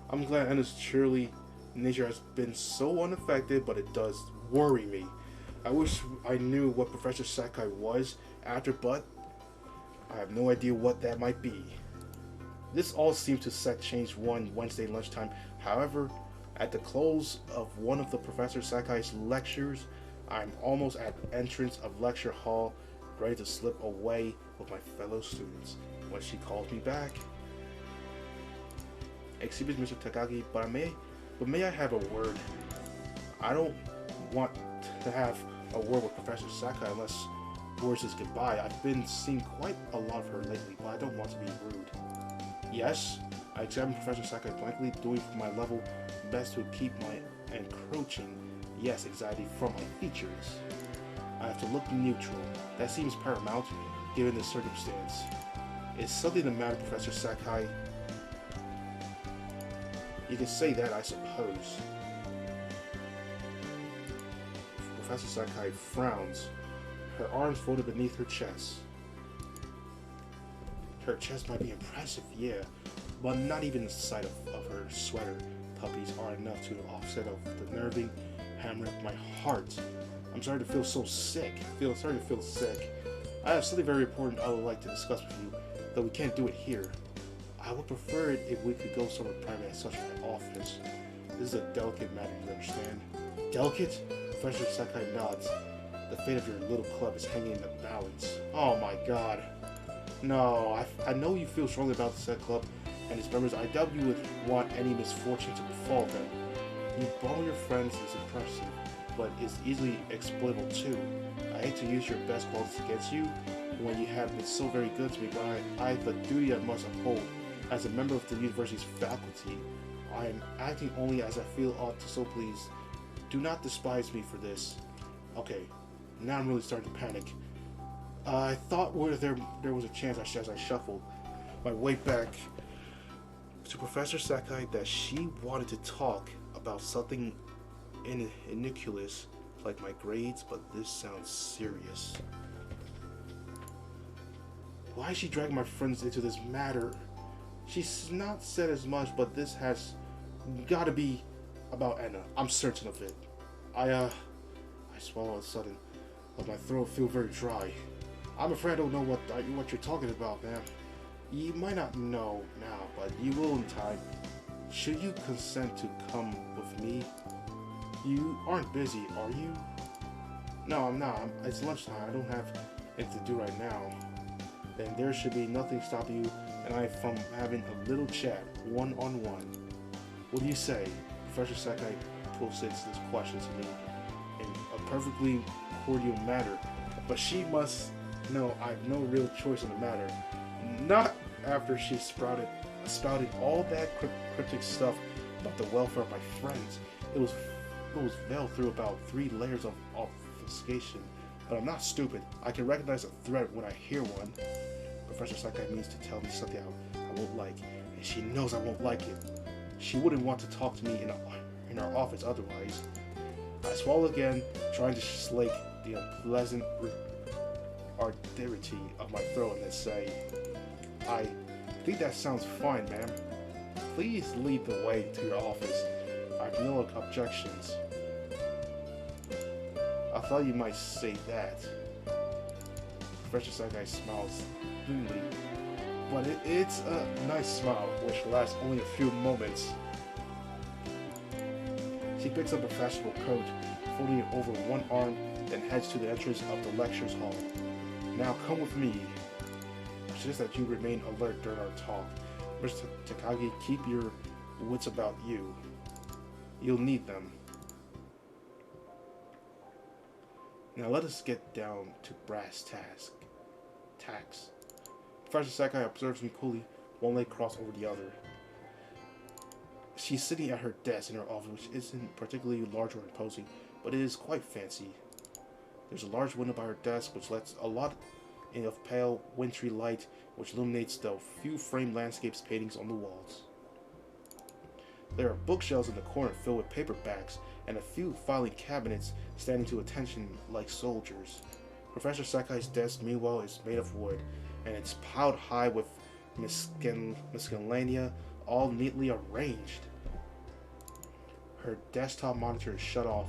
I'm glad Anna's cheery nature has been so unaffected, but it does worry me. I wish I knew what Professor Sakai was after, but I have no idea what that might be. This all seems to change one Wednesday lunchtime. However, at the close of one of the Professor Sakai's lectures, I'm almost at the entrance of lecture hall ready to slip away with my fellow students. When she calls me back, excuse me, Mr. Takagi, but may I have a word? I don't want to have a word with Professor Sakai unless words is goodbye. I've been seeing quite a lot of her lately, but I don't want to be rude. Yes, I examined Professor Sakai blankly, doing my level best to keep my encroaching, yes, anxiety from my features. I have to look neutral. That seems paramount, given the circumstance. Is something the matter, Professor Sakai? You can say that, I suppose. Professor Sakai frowns, her arms folded beneath her chest. Her chest might be impressive, yeah, but not even the sight of her sweater puppies are enough to offset of the nerving hammer of my heart. I'm starting to feel so sick. Starting to feel sick. I have something very important I would like to discuss with you, though we can't do it here. I would prefer it if we could go somewhere private, such as my office. This is a delicate matter, you understand? Delicate? Professor Sakai nods. The fate of your little club is hanging in the balance. Oh my god. No, I know you feel strongly about the said club and its members. I doubt you would want any misfortune to befall them. You bond your friends is impressive, but is easily exploitable too. I hate to use your best qualities against you when you have been so very good to me, but I have a duty I must uphold. As a member of the university's faculty, I am acting only as I feel ought to so please. Do not despise me for this. Okay, now I'm really starting to panic. I thought there was a chance as I shuffled my way back to Professor Sakai that she wanted to talk about something innocuous like my grades, but this sounds serious. Why is she dragging my friends into this matter? She's not said as much, but this has got to be about Anna. I'm certain of it. I swallow a sudden, but my throat feels very dry. I'm afraid I don't know what you're talking about, ma'am. You might not know now, but you will in time. Should you consent to come with me? You aren't busy, are you? No, I'm not. It's lunchtime. I don't have anything to do right now. Then there should be nothing stopping you and I from having a little chat, one-on-one. What do you say? Professor Sakai posits this question to me in a perfectly cordial manner, but she must know I have no real choice in the matter. Not after she spouted all that cryptic stuff about the welfare of my friends. It was veiled through about 3 layers of obfuscation. But I'm not stupid. I can recognize a threat when I hear one. Professor Sakai means to tell me something I won't like, and she knows I won't like it. She wouldn't want to talk to me in our office otherwise. I swallow again, trying to slake the unpleasant arduity of my throat and then say, I think that sounds fine, ma'am. Please lead the way to your office. I have no objections. I thought you might say that. Professor Sakai smiles thinly, but it's a nice smile which lasts only a few moments. She picks up a fashionable coat, folding it over one arm, then heads to the entrance of the lectures hall. Now come with me. I suggest that you remain alert during our talk. Mr. Takagi, keep your wits about you. You'll need them. Now let us get down to brass tacks. Professor Sakai observes me coolly, one leg crossed over the other. She's sitting at her desk in her office, which isn't particularly large or imposing, but it is quite fancy. There's a large window by her desk, which lets a lot of pale, wintry light, which illuminates the few framed landscapes paintings on the walls. There are bookshelves in the corner filled with paperbacks, and a few filing cabinets standing to attention like soldiers. Professor Sakai's desk, meanwhile, is made of wood, and it's piled high with miscellanea, all neatly arranged. Her desktop monitor is shut off,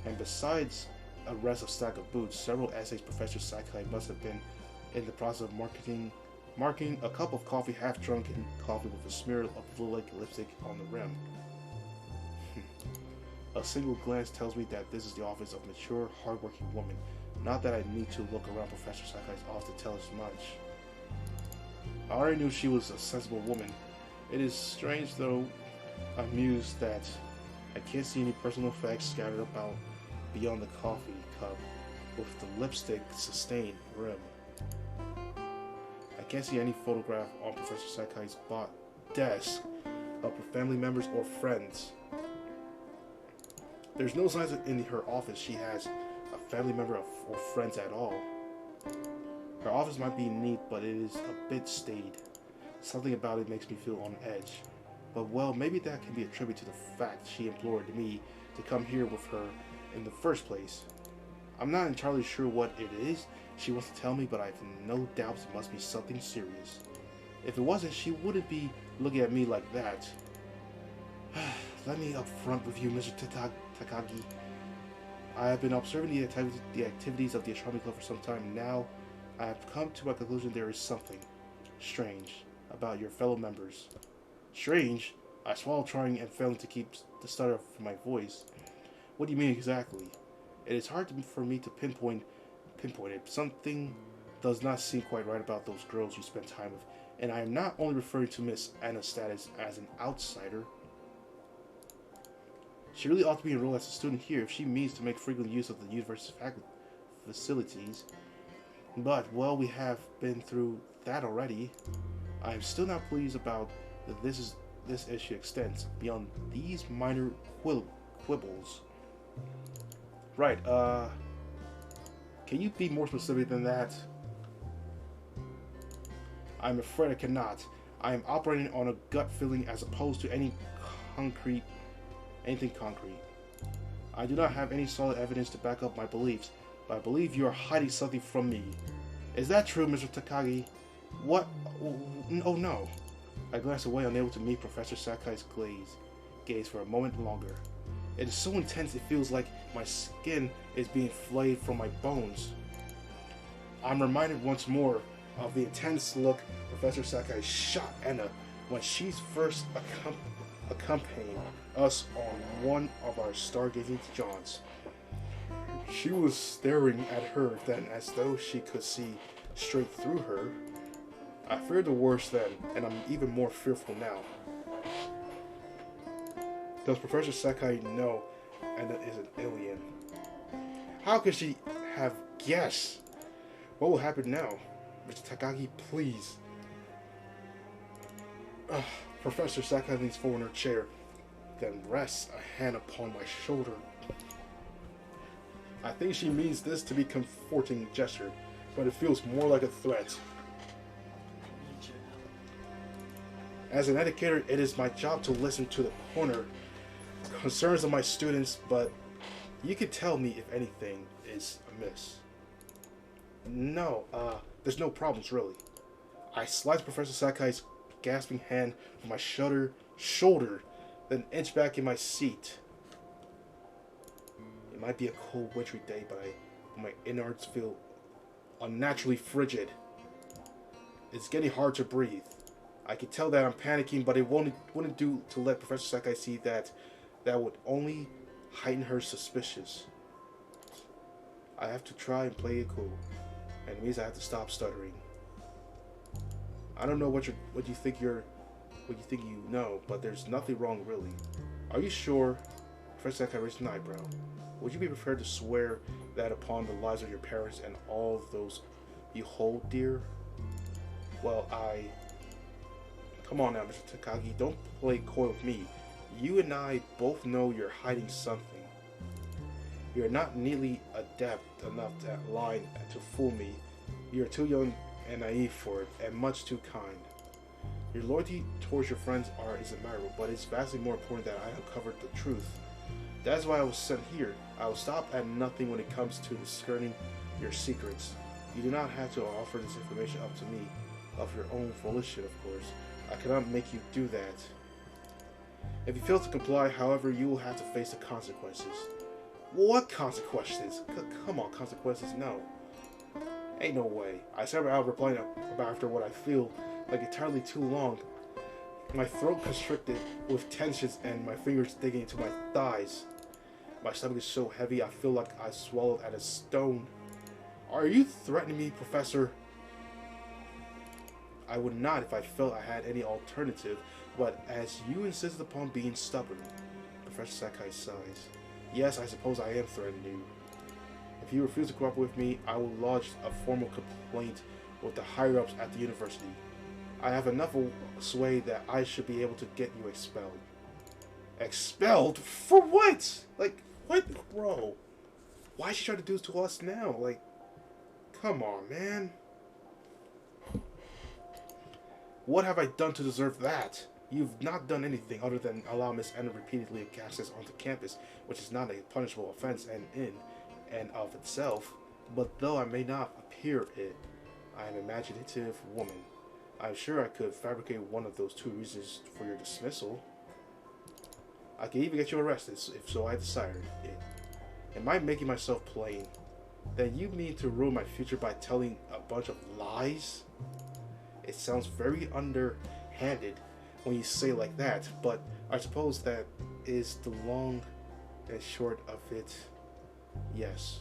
and besides a rest of stack of books, several essays Professor Sakai must have been in the process of marking a cup of coffee, half-drunken coffee with a smear of blue-like lipstick on the rim. A single glance tells me that this is the office of a mature, hard-working woman, Not that I need to look around Professor Sakai's office to tell us much. I already knew she was a sensible woman. It is strange, though, amused that I can't see any personal effects scattered about beyond the coffee cup with the lipstick sustained rim. I can't see any photograph on Professor Sakai's desk of her family members or friends. There's no signs that in her office she has a family member or friends at all. Her office might be neat, but it is a bit staid. Something about it makes me feel on edge. But well, maybe that can be attributed to the fact she implored me to come here with her in the first place. I'm not entirely sure what it is she wants to tell me, but I have no doubts it must be something serious. If it wasn't, she wouldn't be looking at me like that. Let me up front with you, Mr. Takagi. I have been observing the activities of the astronomy club for some time now. I have come to my conclusion there is something strange about your fellow members. Strange? I swallowed, trying and failing to keep the stutter from my voice. What do you mean exactly? It is hard for me to pinpoint it. Something does not seem quite right about those girls you spend time with, and I am not only referring to Miss Anna's status as an outsider. She really ought to be enrolled as a student here if she means to make frequent use of the university's facilities. But, well, we have been through that already. I am still not pleased about that this issue extends beyond these minor quibbles. Right, can you be more specific than that? I'm afraid I cannot. I am operating on a gut feeling as opposed to anything concrete. I do not have any solid evidence to back up my beliefs, but I believe you are hiding something from me. Is that true, Mr. Takagi? What? Oh no. I glanced away, unable to meet Professor Sakai's gaze for a moment longer. It is so intense it feels like my skin is being flayed from my bones. I'm reminded once more of the intense look Professor Sakai shot Anna when she's first accompanying us on one of our stargazing jaunts. She was staring at her then as though she could see straight through her. I feared the worst then, and I'm even more fearful now. Does Professor Sakai know Anna is an alien? How could she have guessed? What will happen now? Mr. Takagi, please. Professor Sakai leans forward in her chair, then rests a hand upon my shoulder. I think she means this to be a comforting gesture, but it feels more like a threat. As an educator, it is my job to listen to the concerns of my students, but you can tell me if anything is amiss. No, there's no problems, really. I sliced Professor Sakai's gasping hand from my shoulder, then inch back in my seat. It might be a cold, wintry day, but my innards feel unnaturally frigid. It's getting hard to breathe. I can tell that I'm panicking, but it wouldn't do to let Professor Sakai see that. That would only heighten her suspicions. I have to try and play it cool, and it means I have to stop stuttering. I don't know what you think you know, but there's nothing wrong really. Are you sure? Professor Sakai raised an eyebrow. Would you be prepared to swear that upon the lives of your parents and all of those you hold dear? Well, come on now, Mr. Takagi, don't play coy with me. You and I both know you're hiding something. You're not nearly adept enough at lying to fool me. You're too young and naive for it, and much too kind. Your loyalty towards your friends is admirable, but it's vastly more important that I uncovered the truth. That's why I was sent here. I will stop at nothing when it comes to discerning your secrets. You do not have to offer this information up to me, of your own volition, of course. I cannot make you do that. If you fail to comply, however, you will have to face the consequences. What consequences? Come on, consequences? No. Ain't no way. I said out replying about after what I feel like entirely too long. My throat constricted with tensions and my fingers digging into my thighs. My stomach is so heavy I feel like I swallowed at a stone. Are you threatening me, Professor? I would not if I felt I had any alternative, but as you insisted upon being stubborn. Professor Sakai sighs. Yes, I suppose I am threatening you. If you refuse to cooperate with me, I will lodge a formal complaint with the higher-ups at the university. I have enough sway that I should be able to get you expelled. Expelled? For what? Like, what? Bro, why is she trying to do this to us now? Like, come on, man. What have I done to deserve that? You've not done anything other than allow Miss Anna repeatedly to access onto campus, which is not a punishable offense in and of itself. But though I may not appear it, I am an imaginative woman. I'm sure I could fabricate one of those two reasons for your dismissal. I can even get you arrested, if so I desired it. Am I making myself plain? Then you mean to ruin my future by telling a bunch of lies? It sounds very underhanded when you say it like that, but I suppose that is the long and short of it. Yes.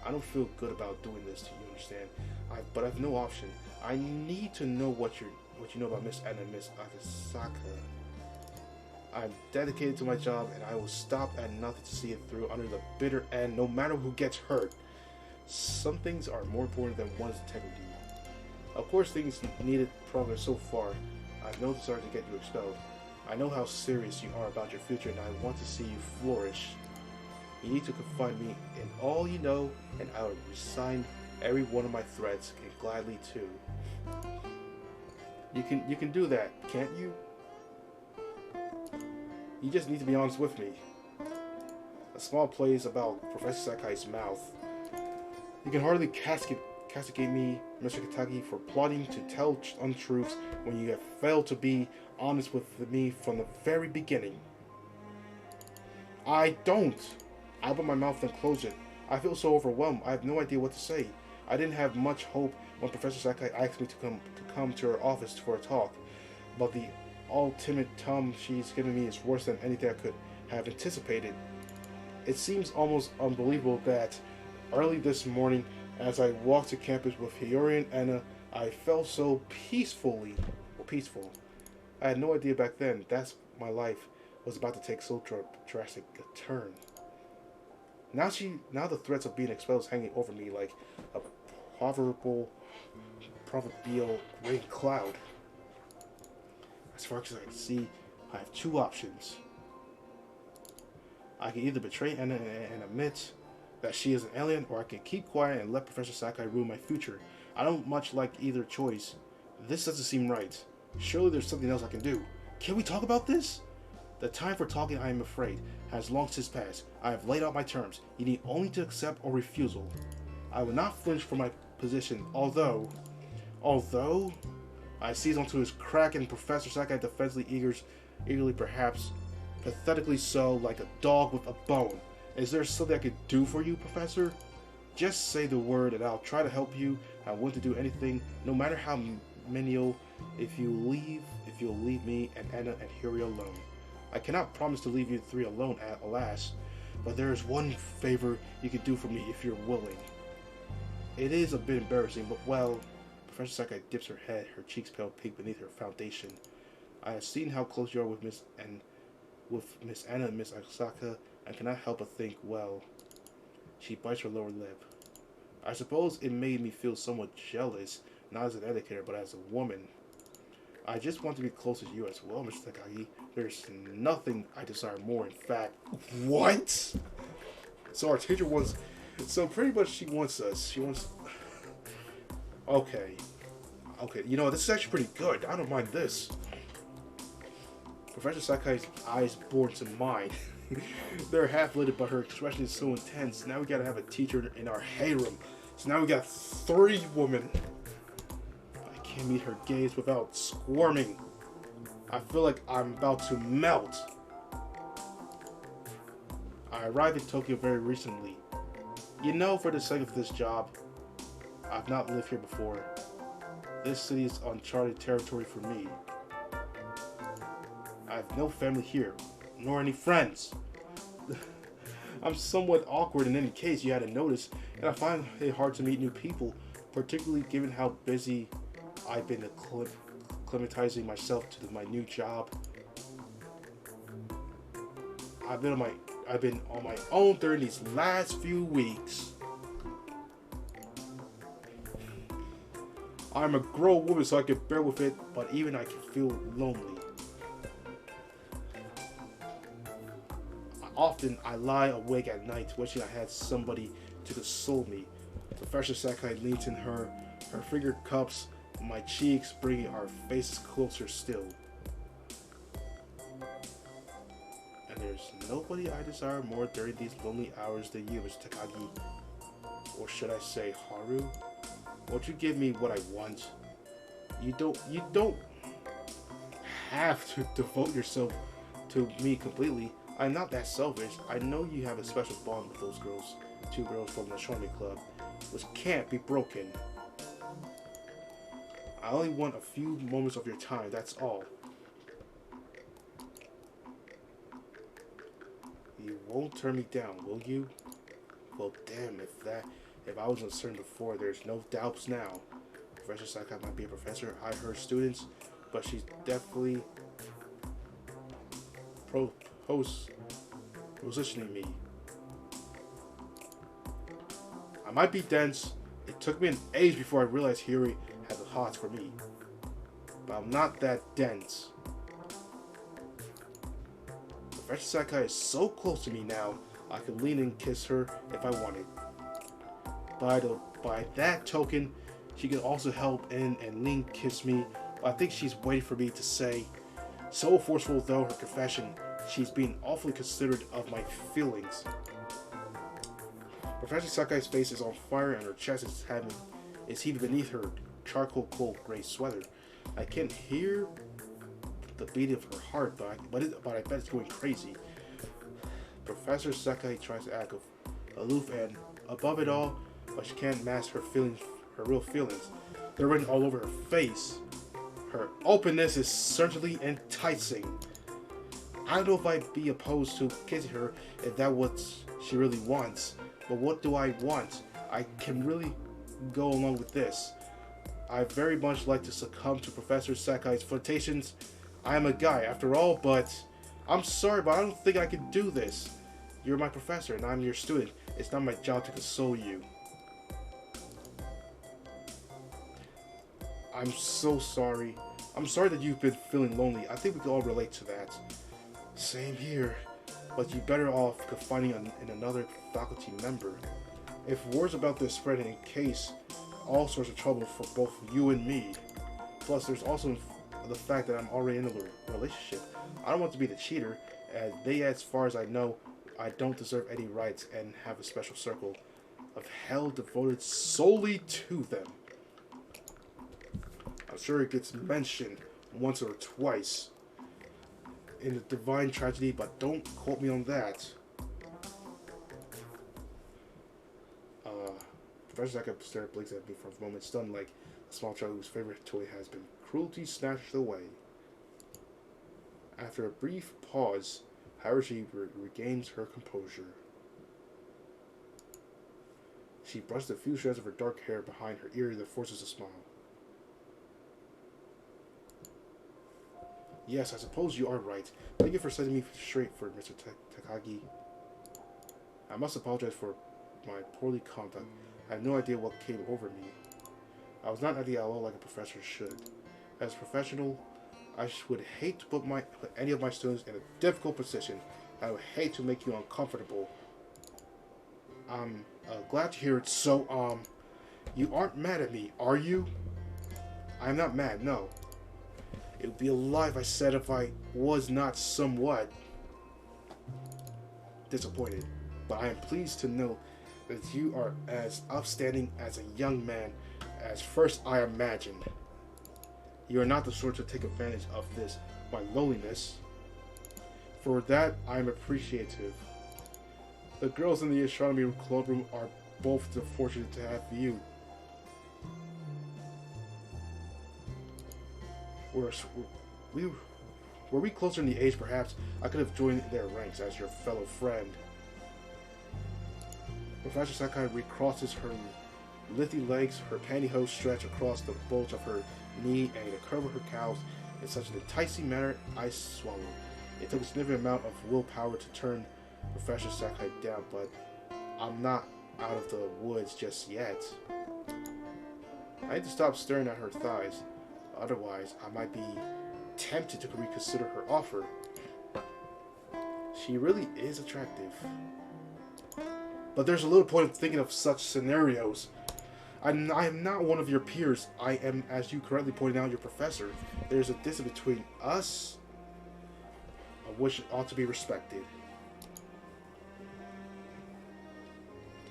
I don't feel good about doing this, do you understand? But I've no option. I need to know what you know about Miss Anna and Miss Akasaka. I'm dedicated to my job, and I will stop at nothing to see it through under the bitter end, no matter who gets hurt. Some things are more important than one's integrity. Of course, things needed progress so far. I have no desire to get you expelled. I know how serious you are about your future, and I want to see you flourish. You need to confide me in all you know, and I will resign every one of my threats, and gladly too. You can do that, can't you? You just need to be honest with me. A small place about Professor Sakai's mouth. You can hardly castigate me, Mr. Katagi, for plotting to tell untruths when you have failed to be honest with me from the very beginning. I don't. I open my mouth and close it. I feel so overwhelmed. I have no idea what to say. I didn't have much hope when Professor Sakai asked me to come to her office for a talk, but the ultimate tum she's given me is worse than anything I could have anticipated. It seems almost unbelievable that early this morning, as I walked to campus with Hiyori and Anna, I felt so peaceful. I had no idea back then that my life was about to take so drastic a turn. Now the threats of being expelled is hanging over me like a proverbial rain cloud. As far as I can see, I have two options. I can either betray Anna and admit that she is an alien, or I can keep quiet and let Professor Sakai ruin my future. I don't much like either choice. This doesn't seem right. Surely there's something else I can do. Can we talk about this? The time for talking, I am afraid, has long since passed. I have laid out my terms. You need only to accept or refusal. I will not flinch from my position, although I seize onto his crack, and Professor Sakai eagerly perhaps, pathetically so, like a dog with a bone. Is there something I could do for you, Professor? Just say the word and I'll try to help you. I want to do anything, no matter how menial, if you'll leave me and Anna and Hiri alone. I cannot promise to leave you three alone, alas, but there is one favor you could do for me if you're willing. It is a bit embarrassing, but well, Professor Sakai dips her head, her cheeks pale pink beneath her foundation. I have seen how close you are with Miss Anna and Miss Akasaka, and cannot help but think, well, she bites her lower lip. I suppose it made me feel somewhat jealous, not as an educator, but as a woman. I just want to be close to you as well, Mr. Takagi. There's nothing I desire more, in fact. What? So our teacher wants... So pretty much she wants us. She wants... Okay. You know, this is actually pretty good. I don't mind this. Professor Sakai's eyes bore to mine. They're half-lit, but her expression is so intense. Now we gotta have a teacher in our harem. So now we got 3 women. I can't meet her gaze without squirming. I feel like I'm about to melt. I arrived in Tokyo very recently. You know, for the sake of this job, I've not lived here before. This city is uncharted territory for me. I have no family here, nor any friends. I'm somewhat awkward in any case, you had to notice, and I find it hard to meet new people, particularly given how busy I've been acclimatizing myself to my new job. I've been on my I've been on my own during these last few weeks. I'm a grown woman, so I can bear with it, but even I can feel lonely. Often I lie awake at night wishing I had somebody to console me. Professor Sakai leans in her finger cups my cheeks, bringing our faces closer still. And there's nobody I desire more during these lonely hours than you, Mr. Takagi. Or should I say Haru? Won't you give me what I want? You don't have to devote yourself to me completely. I'm not that selfish. I know you have a special bond with those girls, two girls from the Charming Club, which can't be broken. I only want a few moments of your time, that's all. You won't turn me down, will you? Well, damn, if I was uncertain before, there's no doubts now. Professor Sakai might be a professor, I heard students, but she's definitely positioning me. I might be dense. It took me an age before I realized Hiri had the hots for me. But I'm not that dense. Professor Sakai is so close to me now, I could lean and kiss her if I wanted. By that token, she can also help in and lean kiss me. But I think she's waiting for me to say. So forceful though her confession, she's being awfully considerate of my feelings. Professor Sakai's face is on fire and her chest is heaving beneath her charcoal cold gray sweater. I can't hear the beat of her heart, but I bet it's going crazy. Professor Sakai tries to act aloof and above it all, but she can't mask her feelings, her real feelings. They're written all over her face. Her openness is certainly enticing. I don't know if I'd be opposed to kissing her if that's what she really wants. But what do I want? I can really go along with this. I very much like to succumb to Professor Sakai's flirtations. I am a guy after all, but I'm sorry, but I don't think I can do this. You're my professor and I'm your student. It's not my job to console you. I'm so sorry. I'm sorry that you've been feeling lonely. I think we can all relate to that. Same here. But you're better off confiding in another faculty member. If words about this spread in case, all sorts of trouble for both you and me. Plus, there's also the fact that I'm already in a relationship. I don't want to be the cheater, as far as I know, I don't deserve any rights and have a special circle of hell devoted solely to them. I'm sure it gets mentioned once or twice in the Divine Tragedy, but don't quote me on that. Professor Sakai stared blinks at me for a moment, stunned like a small child whose favorite toy has been cruelty snatched away. After a brief pause, however, she regains her composure. She brushed a few strands of her dark hair behind her ear that forces a smile. Yes, I suppose you are right. Thank you for setting me straight for Mr. Takagi. I must apologize for my poorly conduct. I have no idea what came over me. I was not at the LO like a professor should. As a professional, I would hate to put any of my students in a difficult position. I would hate to make you uncomfortable. I'm glad to hear it. So, you aren't mad at me, are you? I'm not mad, no. It would be a lie if I said if I was not somewhat disappointed. But I am pleased to know that you are as upstanding as a young man as first I imagined. You are not the sort to take advantage of this, my loneliness. For that, I am appreciative. The girls in the astronomy club room are both fortunate to have you. Were we closer in the age, perhaps I could have joined their ranks as your fellow friend. Professor Sakai recrosses her lithy legs, her pantyhose stretch across the bulge of her knee, and the curve of her calves in such an enticing manner I swallowed. It took a significant amount of willpower to turn Professor Sakai down, but I'm not out of the woods just yet. I had to stop staring at her thighs, otherwise I might be tempted to reconsider her offer. She really is attractive. But there's a little point of thinking of such scenarios. I am not one of your peers. I am, as you correctly pointed out, your professor. There's a distance between us, which ought to be respected.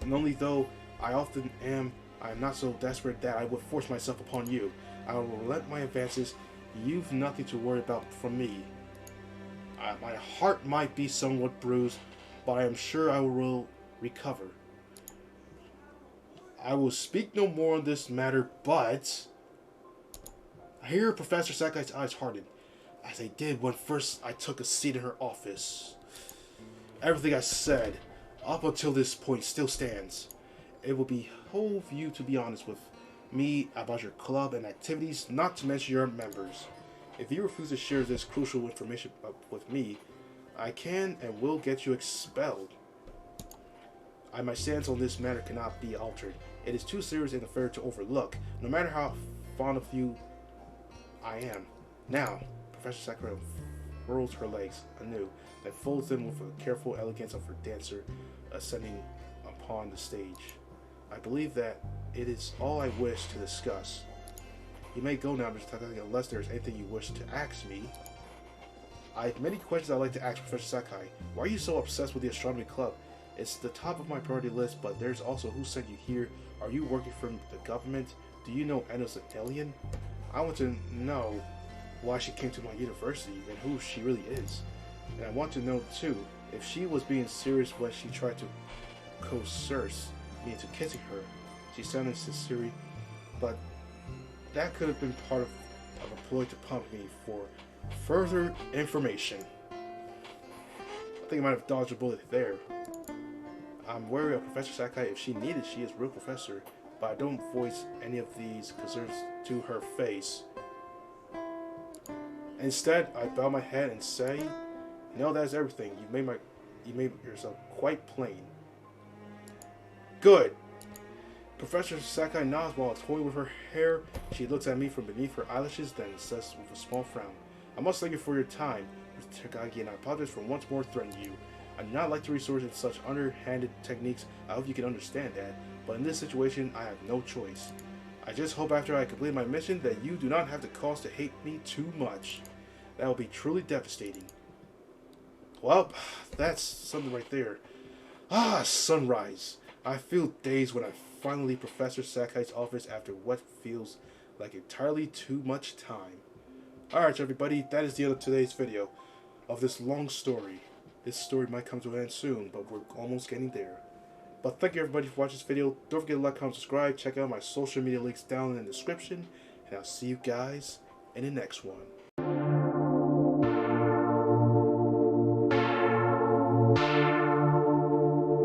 And only though I often am, I am not so desperate that I would force myself upon you. I will relent my advances. You've nothing to worry about from me. My heart might be somewhat bruised, but I am sure I will recover. I will speak no more on this matter, but... Here Professor Sakai's eyes hardened, as they did when first I took a seat in her office. Everything I said up until this point still stands. It will behove you to be honest with me about your club and activities, not to mention your members. If you refuse to share this crucial information with me, I can and will get you expelled. My stance on this matter cannot be altered. It is too serious an affair to overlook, no matter how fond of you I am. Now, Professor Sakura furls her legs anew, then folds them with a careful elegance of her dancer ascending upon the stage. I believe that it is all I wish to discuss. You may go now, Mr. Takagi, unless there is anything you wish to ask me. I have many questions I'd like to ask Professor Sakai. Why are you so obsessed with the astronomy club? It's the top of my priority list, but there's also who sent you here. Are you working for the government? Do you know Anna's an alien? I want to know why she came to my university and who she really is. And I want to know, too, if she was being serious when she tried to coerce me into kissing her. She sounded sincere, but that could have been part of a ploy to pump me for further information. I think I might have dodged a bullet there. I'm wary of Professor Sakai. If she needed, she is a real professor, but I don't voice any of these concerns to her face. Instead, I bow my head and say, "No, that's everything. You made yourself quite plain." Good. Professor Sakai nods while toying with her hair. She looks at me from beneath her eyelashes, then says with a small frown, "I must thank you for your time, Mr. Takagi, and I apologize for once more threatening you. I do not like to resort to such underhanded techniques. I hope you can understand that. But in this situation, I have no choice. I just hope after I complete my mission that you do not have the cause to hate me too much. That will be truly devastating." Well, that's something right there. Ah, sunrise. I feel dazed when I finally leave Professor Sakai's office after what feels like entirely too much time. Alright everybody, that is the end of today's video of this long story. This story might come to an end soon, but we're almost getting there. But thank you everybody for watching this video. Don't forget to like, comment, subscribe. Check out my social media links down in the description. And I'll see you guys in the next one.